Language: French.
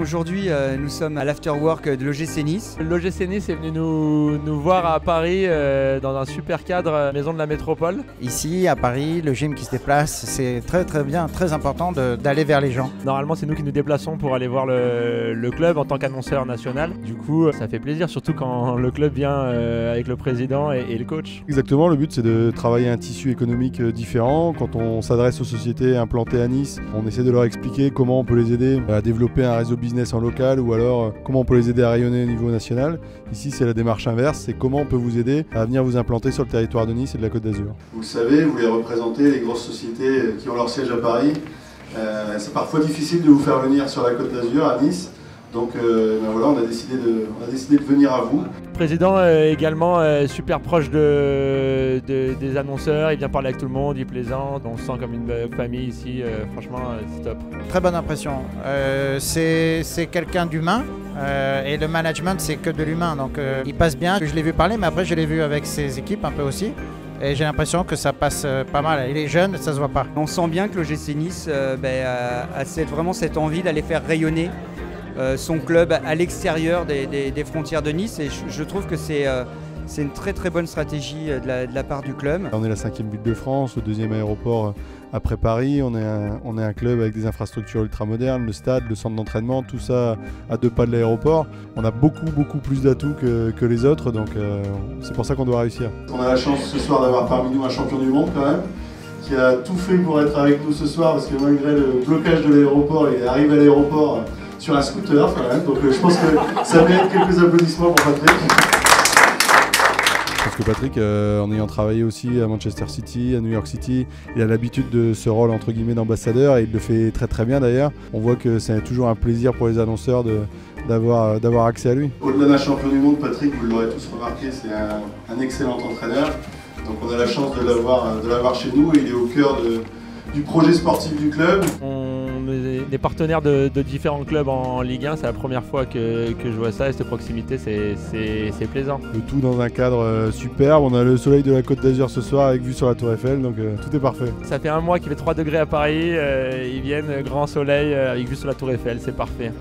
aujourd'hui, nous sommes à l'afterwork de l'OGC Nice. L'OGC Nice est venu nous voir à Paris dans un super cadre maison de la métropole. Ici, à Paris, le gym qui se déplace, c'est très bien, très important d'aller vers les gens. Normalement, c'est nous qui nous déplaçons pour aller voir le club en tant qu'annonceur national. Du coup, ça fait plaisir, surtout quand le club vient avec le président et le coach. Exactement, le but c'est de travailler un tissu économique différent. Quand on s'adresse aux sociétés implantées à Nice, on essaie de leur expliquer comment on peut les aider à développer un réseau business en local ou alors comment on peut les aider à rayonner au niveau national. Ici, c'est la démarche inverse, c'est comment on peut vous aider à venir vous implanter sur le territoire de Nice et de la Côte d'Azur. Vous le savez, vous les représentez, les grosses sociétés qui ont leur siège à Paris. C'est parfois difficile de vous faire venir sur la Côte d'Azur, à Nice. Donc voilà, on a décidé de venir à vous. Le président est également super proche des annonceurs, il vient parler avec tout le monde, il plaisante, on se sent comme une famille ici, franchement c'est top. Très bonne impression, c'est quelqu'un d'humain et le management c'est que de l'humain, donc il passe bien. Je l'ai vu parler, mais après je l'ai vu avec ses équipes un peu aussi. Et j'ai l'impression que ça passe pas mal. Il est jeune, ça se voit pas. On sent bien que l'OGC Nice a vraiment cette envie d'aller faire rayonner son club à l'extérieur des frontières de Nice, et je trouve que c'est une très bonne stratégie de la part du club. On est la 5e ville de France, le 2e aéroport après Paris, on est un club avec des infrastructures ultra modernes, le stade, le centre d'entraînement, tout ça à 2 pas de l'aéroport. On a beaucoup plus d'atouts que les autres, donc c'est pour ça qu'on doit réussir. On a la chance ce soir d'avoir parmi nous un champion du monde quand même, qui a tout fait pour être avec nous ce soir, parce que malgré le blocage de l'aéroport, il arrive à l'aéroport sur un scooter quand même, donc je pense que ça mérite quelques applaudissements pour Patrick. Parce que Patrick, en ayant travaillé aussi à Manchester City, à New York City, il a l'habitude de ce rôle entre guillemets d'ambassadeur et il le fait très bien d'ailleurs. On voit que c'est toujours un plaisir pour les annonceurs d'avoir accès à lui. Au-delà d'un champion du monde, Patrick, vous l'aurez tous remarqué, c'est un excellent entraîneur. Donc on a la chance de l'avoir chez nous et il est au cœur du projet sportif du club. On est des partenaires de différents clubs en Ligue 1, c'est la première fois que je vois ça et cette proximité c'est plaisant. Le tout dans un cadre superbe, on a le soleil de la Côte d'Azur ce soir avec vue sur la Tour Eiffel, donc tout est parfait. Ça fait un mois qu'il fait 3 degrés à Paris, ils viennent grand soleil avec vue sur la Tour Eiffel, c'est parfait.